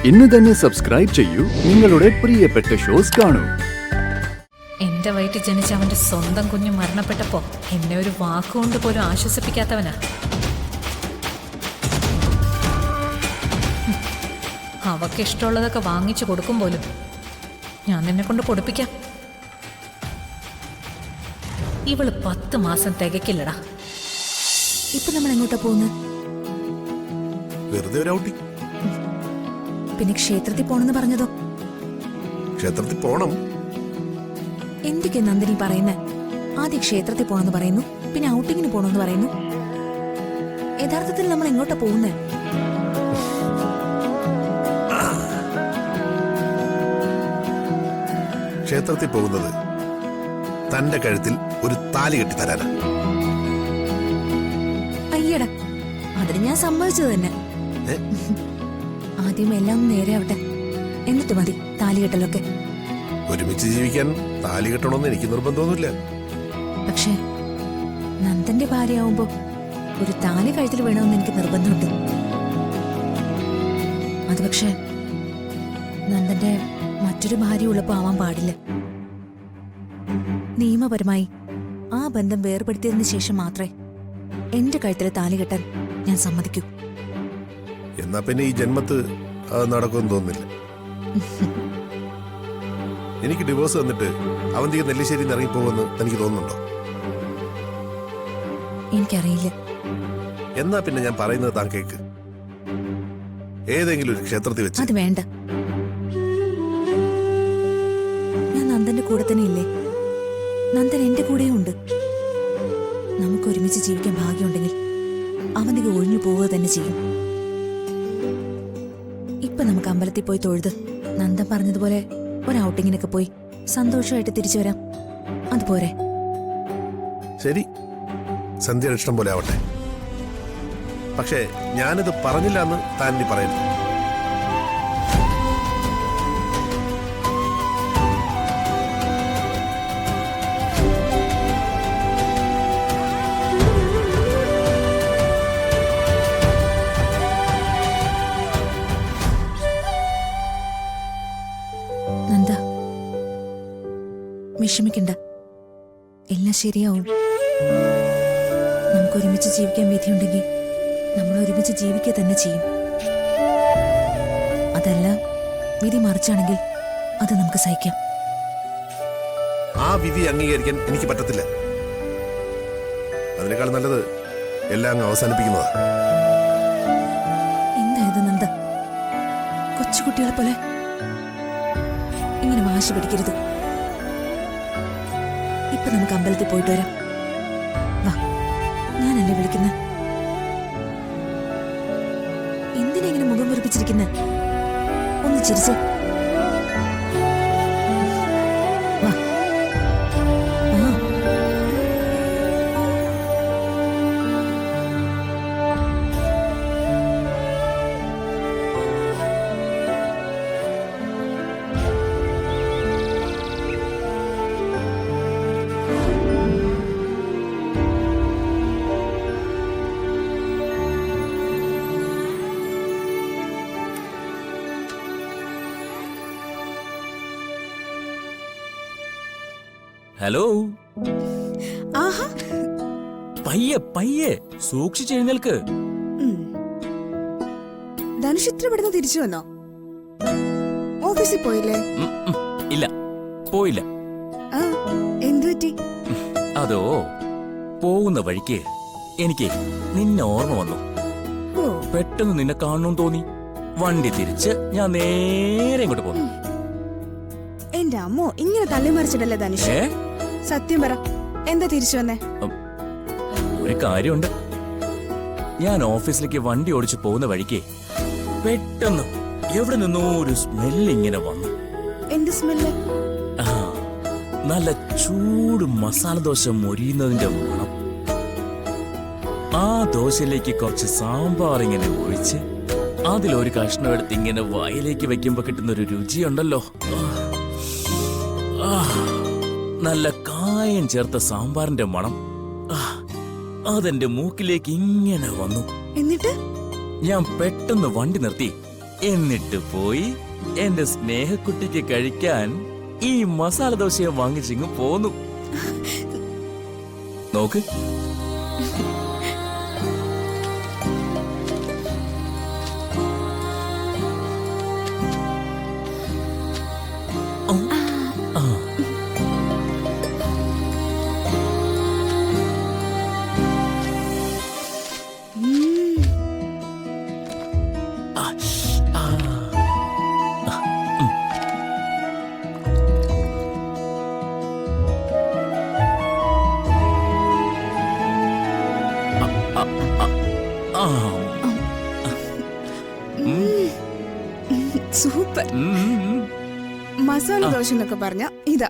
ഇന്ന് തന്നെ സബ്സ്ക്രൈബ് ചെയ്യൂ, നിങ്ങളുടെ പ്രിയപ്പെട്ട ഷോസ് കാണൂ. എന്റെ വയറ്റിൽ ജനിച്ച അവന്റെ സ്വന്തം കുഞ്ഞ് മരണപ്പെട്ടപ്പോ എന്നെ ഒരു വാക്കുകൊണ്ട് പോലും ആശ്വസിപ്പിക്കാത്തവനാ. അവക്ക് ഇഷ്ടമുള്ളതൊക്കെ വാങ്ങിച്ചു കൊടുക്കും പോലും. ഞാൻ നിന്നെ കൊണ്ട് കൊടുപ്പിക്കാം. ഇവള് 10 മാസം തികക്കില്ലടാ. ഇപ്പൊ നമ്മൾ എങ്ങോട്ടാ പോകുന്നത്? വെറുതെ ഒരു ഔട്ടിങ്. പിന്നെ ക്ഷേത്രത്തിൽ പോണെന്ന് പറഞ്ഞതോ? ക്ഷേത്രത്തിൽ പോണം. എന്തൊക്കെ നന്ദിനി പറയുന്നേ? ആദ്യം ക്ഷേത്രത്തിൽ പോണെന്ന് പറയുന്നു, പിന്നെ ഔട്ടിങ്ങിന് പോണെന്ന് പറയുന്നു. യഥാർത്ഥത്തിൽ നമ്മൾ എങ്ങോട്ടാ പോകുന്നേ? ക്ഷേത്രത്തിൽ പോകുന്നത് തന്റെ കഴുത്തിൽ ഒരു താലി കെട്ടി തരാനാ. അയ്യടാ, അതിന് ഞാൻ സമ്മതിച്ചത് തന്നെ. ആദ്യം എല്ലാം നേരെയാവട്ടെ, എന്നിട്ട് മതി താലി കെട്ടലൊക്കെ. ഒരുമിച്ച് ജീവിക്കാൻ താലി കെട്ടണമെന്ന് എനിക്ക് നിർബന്ധമൊന്നുമില്ല. പക്ഷേ നന്ദന്റെ ഭാര്യയാവുമ്പോ ഒരു താലി കഴുത്തിൽ വേണമെന്ന് എനിക്ക് നിർബന്ധമുണ്ട്. അത് പക്ഷേ നന്ദന്റെ മറ്റൊരു ഭാര്യ ഉള്ളപ്പോ ആവാൻ പാടില്ല. നിയമപരമായി ആ ബന്ധം വേർപെടുത്തിയതിനു ശേഷം മാത്രമേ എന്റെ കഴുത്തിൽ താലി കെട്ടാൻ ഞാൻ സമ്മതിക്കൂ. എന്നാ പിന്നെ ഈ ജന്മത്ത് അത് നടക്കുമെന്ന് തോന്നുന്നില്ല. എനിക്ക് ഡിവോഴ്സ് തന്നിട്ട് അവന്തിക നെല്ലിശ്ശേരി ഇറങ്ങിപ്പോകുമെന്ന് തനിക്ക് തോന്നുന്നുണ്ടോ? എനിക്കറിയില്ല. എന്നാ പിന്നെ ഞാൻ പറയുന്നത് താൻ കേക്ക്. ഏതെങ്കിലും ഒരു ക്ഷേത്രത്തിൽ വെച്ച്. അത് വേണ്ട. ഞാൻ നന്ദന്റെ കൂടെ തന്നെ ഇല്ലേ? നന്ദൻ എന്റെ കൂടെയും ഉണ്ട്. നമുക്ക് ഒരുമിച്ച് ജീവിക്കാൻ ഭാഗ്യമുണ്ടെങ്കിൽ അവന്തിക ഒഴിഞ്ഞു പോവുക തന്നെ ചെയ്യും. ഇപ്പൊ നമുക്ക് അമ്പലത്തിൽ പോയി തൊഴുത് നന്ദൻ പറഞ്ഞതുപോലെ ഒരു ഔട്ടിങ്ങിനൊക്കെ പോയി സന്തോഷമായിട്ട് തിരിച്ചു വരാം. അതുപോരെ? ശരി, സന്ധ്യയുടെ ഇഷ്ടം പോലെ ആവട്ടെ. പക്ഷേ ഞാനിത് പറഞ്ഞില്ല എന്ന് താൻ ഇനി പറയുന്നു. നന്ദ, വിഷമിക്കണ്ട, എല്ലാം ശരിയാവും. നമുക്ക് ഒരുമിച്ച് ജീവിക്കാൻ വിധിയുണ്ടെങ്കിൽ നമ്മൾ ഒരുമിച്ച് ജീവിക്കുക തന്നെ ചെയ്യും. അതല്ല വിധി മറിച്ചാണെങ്കിൽ അത് നമുക്ക് സഹിക്കാം. ആ വിധി അംഗീകരിക്കാൻ എനിക്ക് പറ്റത്തില്ല. അതിനേക്കാൾ നല്ലത് എല്ലാം അങ്ങ് അവസാനിപ്പിക്കുന്നതാ. എന്തായത് നന്ദ, കൊച്ചുകുട്ടികളെ പോലെ ഇങ്ങനെ വാശി പിടിക്കരുത്. ഇപ്പൊ നമുക്ക് അമ്പലത്തിൽ പോയിട്ട് വരാം. വാ, ഞാനല്ലേ വിളിക്കുന്ന. എന്തിനാ ഇങ്ങനെ മുഖം വെറുപ്പിച്ചിരിക്കുന്നെ? ഒന്ന് ചിരിച്ച് വാ. ആ, ഹലോ. ആഹാ, പയ്യെ പയ്യെ സൂക്ഷിച്ച് എഴുന്നേൽക്ക്. ധനുഷ് ഇത്ര പെട്ടെന്ന് തിരിച്ചു വന്നോ? ഓഫീസിൽ പോയില്ലേ? ഇല്ല, പോയില്ല. ആ, എന്തു പറ്റി? അതോ, പോകുന്ന വഴിക്ക് എനിക്ക് നിന്നെ ഓർമ്മ വന്നു. ഓ, പെട്ടെന്ന് നിന്നെ കാണണമെന്ന് തോന്നി. വണ്ടി തിരിച്ച് ഞാൻ നേരെ ഇങ്ങോട്ട് പോന്നു. എന്റെ അമ്മോ, ഇങ്ങനെ തള്ളിമറിച്ചിട്ടല്ലേ ധനുഷ്? ഏ, സത്യം പറ, എന്താ തിരിച്ചു വന്നേ? ഒരു കാര്യമുണ്ട്. ഞാൻ ഓഫീസിലേക്ക് വണ്ടി ഓടിച്ചു പോകുന്ന വഴിക്ക് പെട്ടെന്ന് എവിടെ നിന്നോ ഒരു സ്മെല്ല് ഇങ്ങനെ വന്നു. എന്ത് സ്മെല്ല്? ആ, നല്ല ചൂട് മസാല ദോശ മൊരിയുന്നതിന്റെ മണം. ആ ദോശയിലേക്ക് കുറച്ച് സാമ്പാർ ഇങ്ങനെ ഒഴിച്ച് അതിലൊരു കഷ്ണം എടുത്ത് ഇങ്ങനെ വായിലേക്ക് വെക്കുമ്പോ കിട്ടുന്ന ഒരു രുചിയുണ്ടല്ലോ. നല്ല കായം ചേർത്ത സാമ്പാറിന്റെ മണം അതെന്റെ മൂക്കിലേക്ക് ഇങ്ങനെ വന്നു. എന്നിട്ട് ഞാൻ പെട്ടെന്ന് വണ്ടി നിർത്തി എന്നിട്ട് പോയി എന്റെ സ്നേഹക്കുട്ടിക്ക് കഴിക്കാൻ ഈ മസാല ദോശയെ വാങ്ങിച്ചിങ്ങ് പോന്നു. നോക്ക്. സൂപ്പർ. മസാല ദോശ എന്നൊക്കെ പറഞ്ഞ ഇതാ.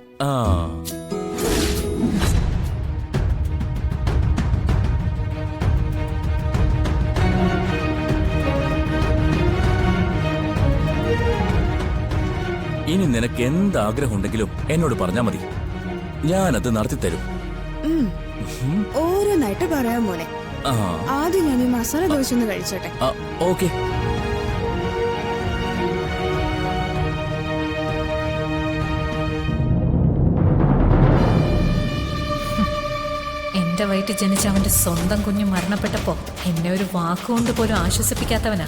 ഇനി നിനക്ക് എന്താഗ്രഹം ഉണ്ടെങ്കിലും എന്നോട് പറഞ്ഞാ മതി, ഞാനത് നടത്തിത്തരും. ഓരോന്നായിട്ട് പറയാൻ മോനെ. ആദ്യം ഞാൻ ഈ മസാല ദോശ ഒന്ന് കഴിച്ചോട്ടെ. ഓക്കെ. എന്റെ വയറ്റിൽ ജനിച്ച അവന്റെ സ്വന്തം കുഞ്ഞ് മരണപ്പെട്ടപ്പോ എന്നെ ഒരു വാക്കുകൊണ്ട് പോലും ആശ്വസിപ്പിക്കാത്തവനാ.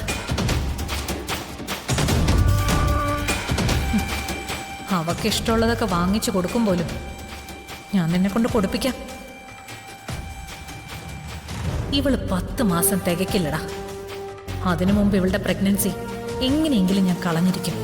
അവക്ക് ഇഷ്ടമുള്ളതൊക്കെ വാങ്ങിച്ചു കൊടുക്കും പോലും. ഞാൻ നിന്നെ കൊണ്ട് കൊടുപ്പിക്കാം. ഇവള് 10 മാസം തികക്കില്ലടാ. അതിനു മുമ്പ് ഇവളുടെ പ്രഗ്നൻസി എങ്ങനെയെങ്കിലും ഞാൻ കളഞ്ഞിരിക്കും.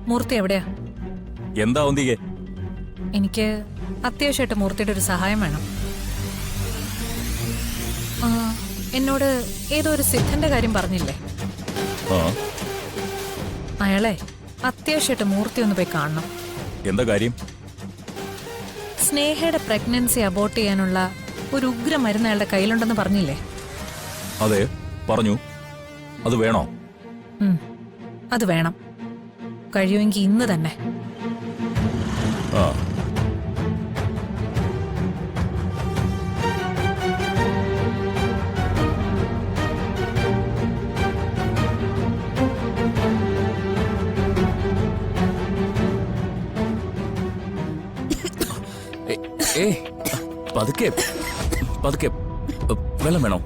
മൂർത്തി എവിടെയാ? എന്താ ഒന്നികെ? എനിക്ക് അത്യാവശ്യമായിട്ട് മൂർത്തിയുടെ ഒരു സഹായം വേണം. എന്നോട് ഏതോ ഒരു സിദ്ധന്റെ കാര്യം പറഞ്ഞില്ലേ? അയാളെ അത്യാവശ്യമായിട്ട് മൂർത്തി ഒന്ന് പോയി കാണണം. എന്താ കാര്യം? സ്നേഹയുടെ പ്രഗ്നൻസി അബോർട്ട് ചെയ്യാനുള്ള ഒരു ഉഗ്ര മരുന്ന് അയാളുടെ കയ്യിലുണ്ടെന്ന് പറഞ്ഞില്ലേ? അതെ, പറഞ്ഞു. അത് വേണോ? അത് വേണം. കഴിയുമെങ്കിൽ ഇന്ന് തന്നെ. പതുക്കെ പതുക്കെ. വെള്ളം വേണോ?